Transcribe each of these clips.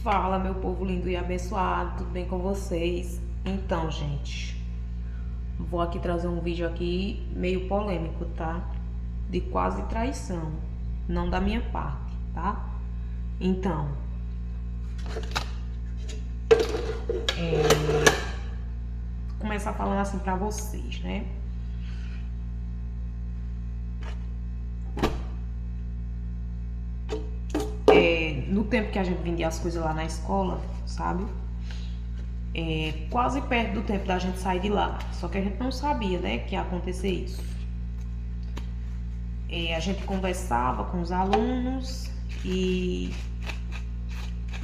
Fala, meu povo lindo e abençoado, tudo bem com vocês? Então, gente, vou aqui trazer um vídeo aqui meio polêmico, tá? De quase traição, não da minha parte, tá? Então, vou começar falando assim pra vocês, né? No tempo que a gente vendia as coisas lá na escola, sabe? Quase perto do tempo da gente sair de lá. Só que a gente não sabia, né, que ia acontecer isso. A gente conversava com os alunos e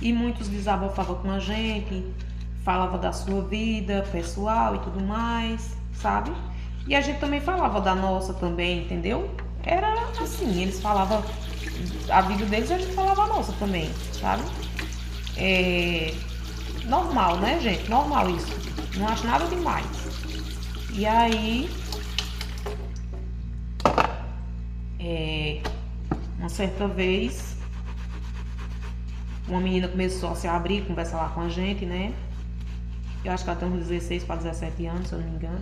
muitos desabafavam com a gente, falava da sua vida pessoal e tudo mais, sabe? E a gente também falava da nossa também, entendeu? Era assim, eles falavam a vida deles e a gente falava a nossa também, sabe? Normal, né, gente? Normal isso. Não acho nada demais. E aí, uma certa vez, uma menina começou a se abrir, conversar lá com a gente, né? Eu acho que ela tem uns 16 para 17 anos, se eu não me engano.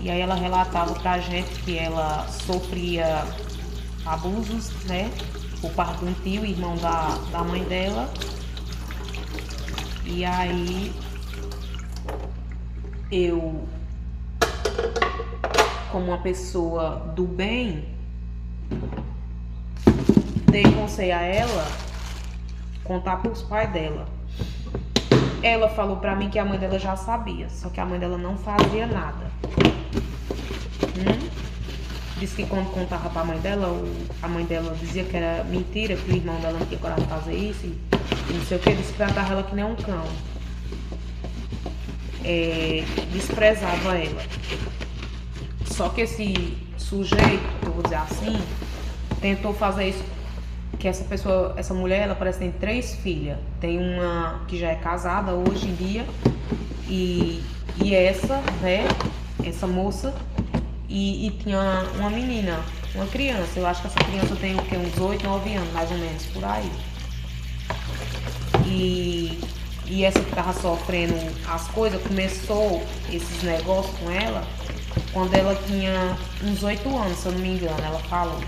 E aí ela relatava pra gente que ela sofria abusos, né? Por parte de um tio, irmão da mãe dela. E aí eu, como uma pessoa do bem, dei conselho a ela contar pros pais dela. Ela falou pra mim que a mãe dela já sabia, só que a mãe dela não fazia nada. Disse que quando contava pra mãe dela, a mãe dela dizia que era mentira, que o irmão dela não tinha coragem de fazer isso e não sei o que, disse que tratava ela que nem um cão. Desprezava ela. Só que esse sujeito, eu vou dizer assim, tentou fazer isso, que essa pessoa, essa mulher, ela parece que tem 3 filhas. Tem uma que já é casada hoje em dia e essa, né, essa moça, e tinha uma menina, uma criança. Eu acho que essa criança tem o quê? Uns 8, 9 anos, mais ou menos, por aí. E essa que tava sofrendo as coisas, começou esses negócios com ela quando ela tinha uns 8 anos, se eu não me engano, ela falou.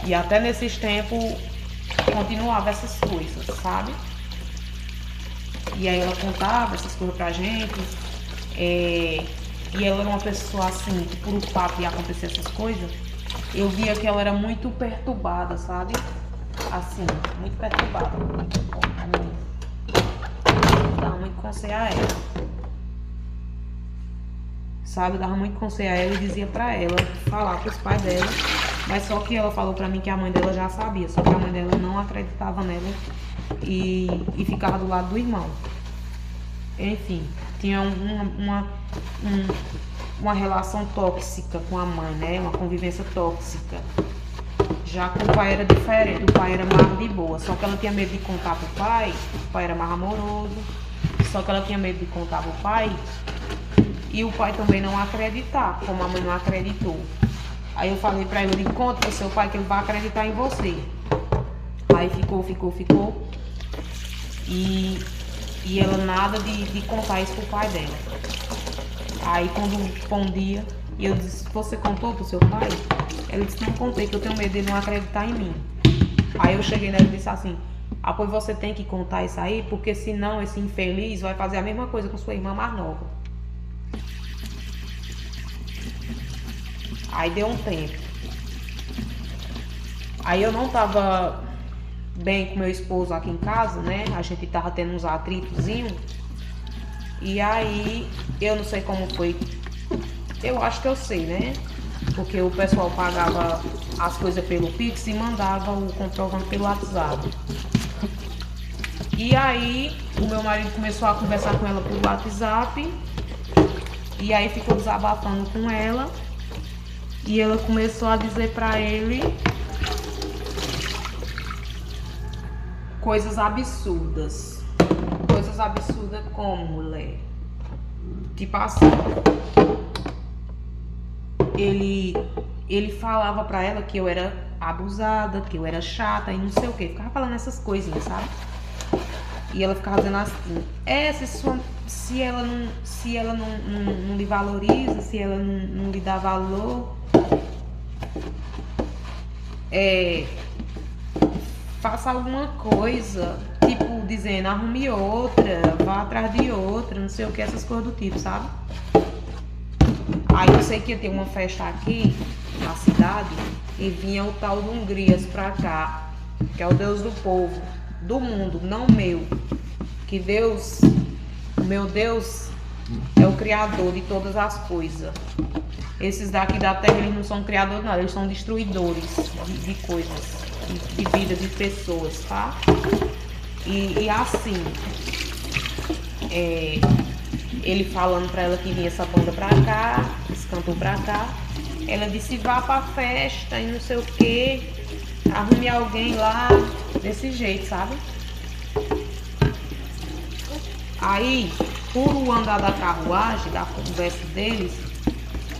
E até nesses tempos continuava essas coisas, sabe? E aí ela contava essas coisas pra gente. E ela era uma pessoa assim, que por o fato de acontecer essas coisas, eu via que ela era muito perturbada, sabe? Assim, muito perturbada. Dava muito conselho a ela. Sabe? Dava muito conselho a ela e dizia pra ela falar pros pais dela. Mas só que ela falou pra mim que a mãe dela já sabia. Só que a mãe dela não acreditava nela e ficava do lado do irmão. Enfim, tinha uma relação tóxica com a mãe, né? Uma convivência tóxica. Já com o pai era diferente, o pai era mais de boa. Só que ela tinha medo de contar pro pai, o pai era mais amoroso. Só que ela tinha medo de contar pro pai e o pai também não acreditar, como a mãe não acreditou. Aí eu falei pra ele, conta pro seu pai que ele vai acreditar em você. Aí ficou. E ela nada de contar isso pro pai dela. Aí quando foi um dia, e eu disse, você contou pro seu pai? Ela disse, não contei, que eu tenho medo de não acreditar em mim. Aí eu cheguei nela e disse assim, pois você tem que contar isso aí, porque senão esse infeliz vai fazer a mesma coisa com sua irmã mais nova. Aí deu um tempo. Aí eu não tava bem com meu esposo aqui em casa, né? A gente tava tendo uns atritozinhos. E aí, eu não sei como foi. Eu acho que eu sei, né? Porque o pessoal pagava as coisas pelo Pix e mandava o comprovante pelo WhatsApp. E aí, o meu marido começou a conversar com ela pelo WhatsApp. E aí ficou desabafando com ela. E ela começou a dizer pra ele coisas absurdas. Coisas absurdas como, mulher? Tipo assim, ele falava pra ela que eu era abusada, que eu era chata e não sei o que. Ficava falando essas coisinhas, sabe? E ela ficava dizendo assim, se ela não lhe valoriza, se ela não lhe dá valor, faça alguma coisa, tipo, dizendo, arrume outra, vá atrás de outra, não sei o que, essas coisas do tipo, sabe? Aí eu sei que ia ter uma festa aqui na cidade e vinha o tal do Hungrias pra cá, que é o Deus do povo, do mundo, não meu. Que Deus, meu Deus, é o criador de todas as coisas. Esses daqui da terra, eles não são criadores nada, eles são destruidores de coisas, de vida, de pessoas, tá? E assim, ele falando pra ela que vinha essa banda pra cá, esse cantor pra cá, ela disse, vá pra festa e não sei o que, arrume alguém lá, desse jeito, sabe? Aí, por o andar da carruagem, da conversa deles,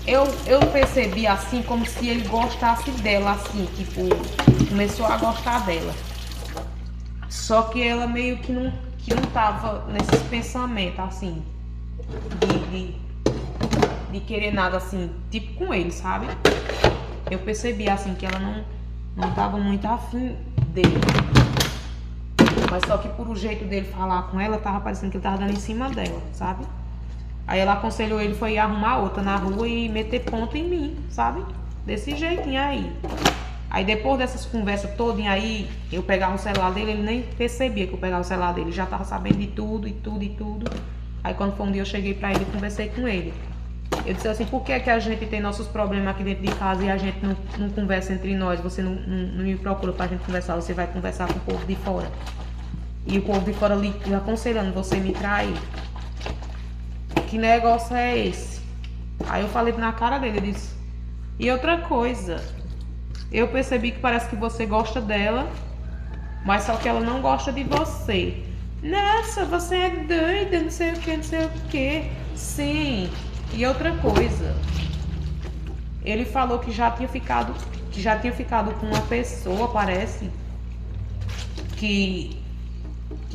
eu percebi assim, como se ele gostasse dela, assim, tipo, começou a gostar dela. Só que ela meio que não tava nesses pensamentos, assim, de querer nada, assim, tipo com ele, sabe? Eu percebi, assim, que ela não tava muito afim dele. Mas só que por o jeito dele falar com ela, tava parecendo que ele tava dando em cima dela, sabe? Aí ela aconselhou ele, foi ir arrumar outra na rua e meter ponto em mim, sabe? Desse jeitinho aí. Aí depois dessas conversas todinha aí, eu pegava o celular dele, ele nem percebia que eu pegava o celular dele. Já tava sabendo de tudo, e tudo, e tudo. Aí quando foi um dia eu cheguei pra ele e conversei com ele. Eu disse assim, por que é que a gente tem nossos problemas aqui dentro de casa e a gente não conversa entre nós? Você não me procura pra gente conversar, você vai conversar com o povo de fora. E o povo de fora lhe aconselhando você me trair. Que negócio é esse? Aí eu falei na cara dele, eu disse, e outra coisa, eu percebi que parece que você gosta dela, mas só que ela não gosta de você. Nossa, você é doida, não sei o que, não sei o que. Sim, e outra coisa, ele falou que já tinha ficado com uma pessoa, parece, que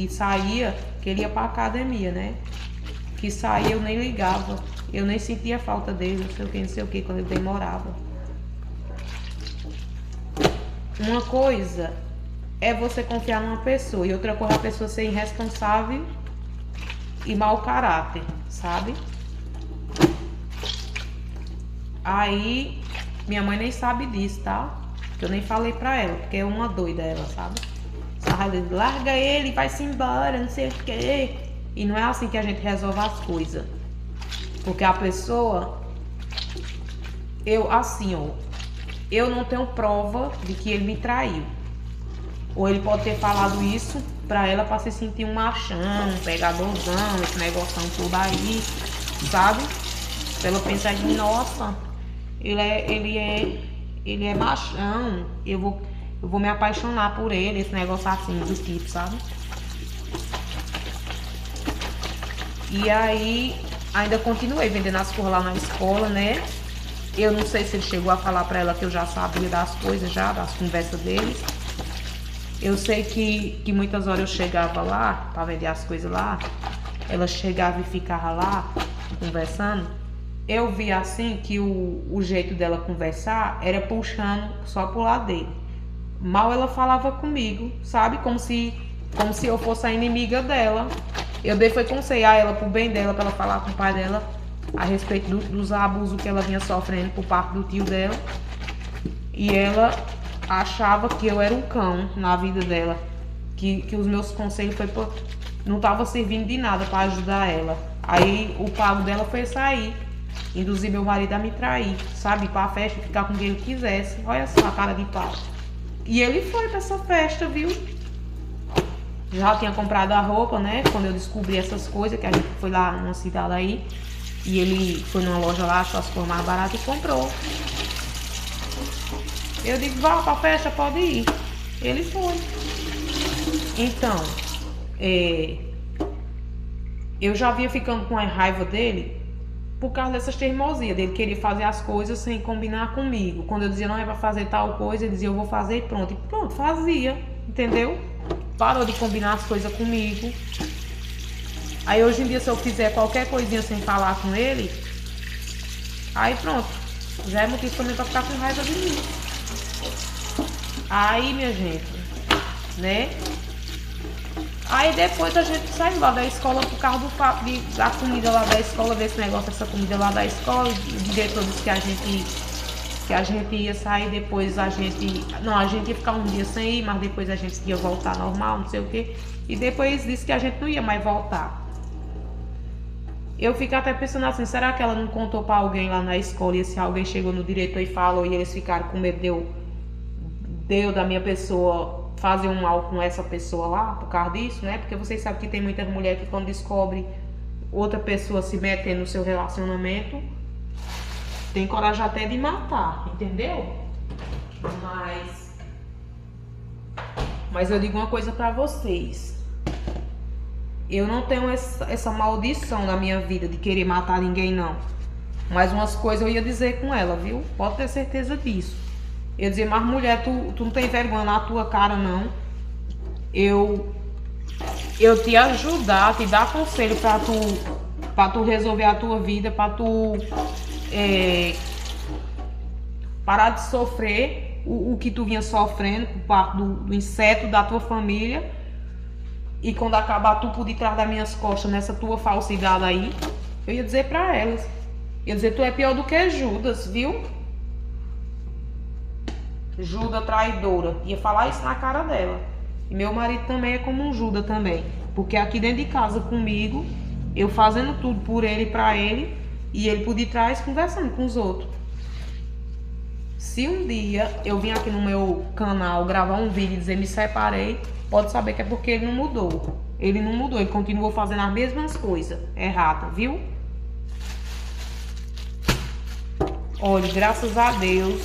saía, que ele ia pra academia, né? Que saía, eu nem ligava, eu nem sentia falta dele, não sei o que, quando ele demorava. Uma coisa é você confiar numa pessoa e outra coisa é a pessoa ser irresponsável e mau caráter, sabe? Aí, minha mãe nem sabe disso, tá? Eu nem falei pra ela, porque é uma doida ela, sabe? Larga ele, vai-se embora, não sei o que. E não é assim que a gente resolve as coisas. Porque a pessoa, eu não tenho prova de que ele me traiu. Ou ele pode ter falado isso pra ela pra se sentir um machão, um pegadorzão, esse negocinho todo aí, sabe? Pra ela pensar que, nossa, ele é machão, eu vou me apaixonar por ele, esse negócio assim, do tipo, sabe? E aí, ainda continuei vendendo as coisas lá na escola, né? Eu não sei se ele chegou a falar pra ela que eu já sabia das coisas já, das conversas deles. Eu sei que muitas horas eu chegava lá, pra vender as coisas lá, ela chegava e ficava lá, conversando. Eu vi assim que o jeito dela conversar era puxando só pro lado dele. Mal ela falava comigo, sabe? Como se eu fosse a inimiga dela. Eu dei foi aconselhar ela pro bem dela, pra ela falar com o pai dela a respeito dos abusos que ela vinha sofrendo por parte do tio dela. E ela achava que eu era um cão na vida dela. Que os meus conselhos não estavam servindo de nada pra ajudar ela. Aí o pago dela foi sair, induzir meu marido a me trair, sabe? Ir pra festa e ficar com quem ele quisesse. Olha só a cara de pau. E ele foi pra essa festa, viu? Já tinha comprado a roupa, né? Quando eu descobri essas coisas, que a gente foi lá numa cidade aí. E ele foi numa loja lá, achou as coisas mais baratas e comprou. Eu digo, vá pra festa, pode ir. Ele foi. Então, eu já vinha ficando com a raiva dele por causa dessas teimosias, dele querer fazer as coisas sem combinar comigo. Quando eu dizia não é pra fazer tal coisa, ele dizia eu vou fazer e pronto. E pronto, fazia, entendeu? Parou de combinar as coisas comigo. Aí hoje em dia, se eu fizer qualquer coisinha sem falar com ele, aí pronto, já é motivo também pra ficar com raiva de mim. Aí, minha gente, né? Aí depois a gente saiu lá da escola por causa do fato da comida lá da escola, desse negócio, essa comida lá da escola. O diretor disse que a gente ia sair, depois a gente ia ficar um dia sem ir, mas depois a gente ia voltar normal, não sei o que. E depois disse que a gente não ia mais voltar. Eu fico até pensando assim, será que ela não contou pra alguém lá na escola e se alguém chegou no diretor e falou e eles ficaram com medo deu da minha pessoa fazer um mal com essa pessoa lá, por causa disso, né? Porque vocês sabem que tem muitas mulheres que quando descobre outra pessoa se metendo no seu relacionamento, tem coragem até de matar, entendeu? Mas eu digo uma coisa pra vocês. Eu não tenho essa maldição na minha vida de querer matar ninguém, não. Mas umas coisas eu ia dizer com ela, viu? Pode ter certeza disso. Eu ia dizer, mas mulher, tu não tem vergonha na tua cara, não. Eu te ajudar, te dar conselho pra tu resolver a tua vida, pra tu parar de sofrer o que tu vinha sofrendo por parte do inseto da tua família. E quando acabar tu por detrás das minhas costas nessa tua falsidade aí, eu ia dizer pra elas. Eu ia dizer, tu é pior do que Judas, viu? Judas traidora. Ia falar isso na cara dela. E meu marido também é como um Judas também. Porque aqui dentro de casa comigo, eu fazendo tudo por ele e pra ele, e ele por detrás conversando com os outros. Se um dia eu vim aqui no meu canal gravar um vídeo e dizer me separei, pode saber que é porque ele não mudou. Ele não mudou, ele continuou fazendo as mesmas coisas erradas, viu? Olha, graças a Deus,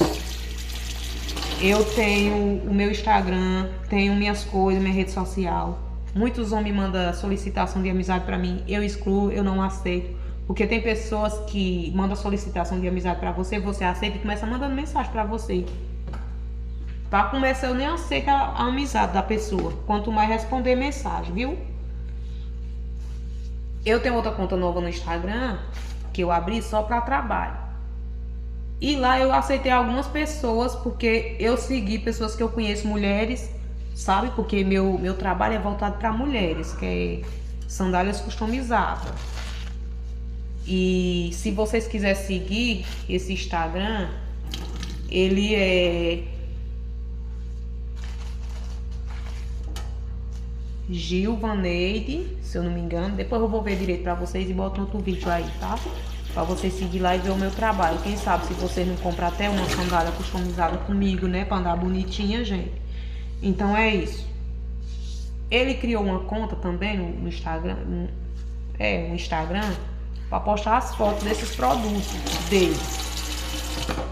eu tenho o meu Instagram, tenho minhas coisas, minha rede social. Muitos homens mandam solicitação de amizade pra mim, eu excluo, eu não aceito. Porque tem pessoas que mandam solicitação de amizade pra você, você aceita e começa mandando mensagem pra você. Pra começar, eu nem aceito a amizade da pessoa, quanto mais responder mensagem, viu? Eu tenho outra conta nova no Instagram, que eu abri só pra trabalho. E lá eu aceitei algumas pessoas, porque eu segui pessoas que eu conheço, mulheres, sabe? Porque meu trabalho é voltado pra mulheres, que é sandálias customizadas. E se vocês quiserem seguir esse Instagram, ele é Gilvaneide, se eu não me engano. Depois eu vou ver direito pra vocês e boto outro vídeo aí, tá? Pra vocês seguir lá e ver o meu trabalho. Quem sabe se vocês não compram até uma sandália customizada comigo, né? Pra andar bonitinha, gente. Então é isso. Ele criou uma conta também no Instagram. No Instagram. Pra postar as fotos desses produtos dele.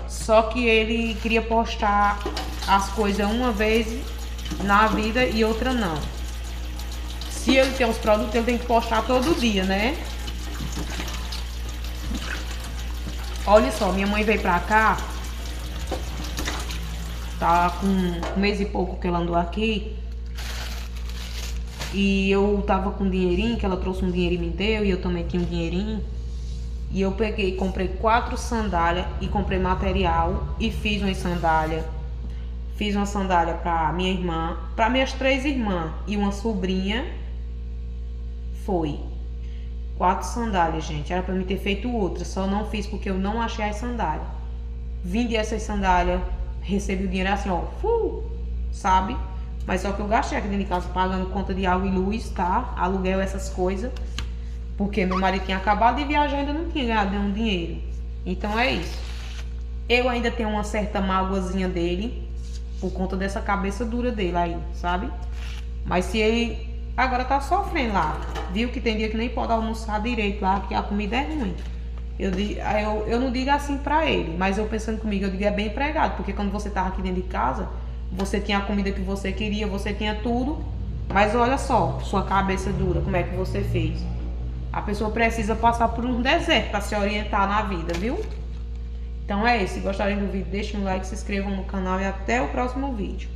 Só que ele queria postar as coisas uma vez na vida e outra não. Se ele tem os produtos, ele tem que postar todo dia, né? Olha só, minha mãe veio pra cá. Tá com um mês e pouco que ela andou aqui. E eu tava com um dinheirinho, que ela trouxe um dinheiro e me deu, e eu também tinha um dinheirinho. E eu peguei e comprei 4 sandálias e comprei material e fiz uma sandália. Fiz uma sandália pra minha irmã, pra minhas 3 irmãs e uma sobrinha. Foi 4 sandálias, gente. Era pra mim ter feito outra, só não fiz porque eu não achei as sandálias. Vendi essas sandálias, recebi o dinheiro assim, ó, sabe? Mas só que eu gastei aqui dentro de casa pagando conta de água e luz, tá? Aluguel, essas coisas. Porque meu marido tinha acabado de viajar e ainda não tinha ganhado nenhum dinheiro. Então é isso. Eu ainda tenho uma certa mágoazinha dele, por conta dessa cabeça dura dele aí, sabe? Mas se ele agora tá sofrendo lá, viu que tem dia que nem pode almoçar direito lá, que a comida é ruim. Eu não digo assim pra ele, mas eu pensando comigo, eu digo é bem empregado, porque quando você tava aqui dentro de casa, você tinha a comida que você queria, você tinha tudo, mas olha só, sua cabeça dura, como é que você fez? A pessoa precisa passar por um deserto para se orientar na vida, viu? Então é isso. Se gostarem do vídeo, deixem um like, se inscrevam no canal e até o próximo vídeo.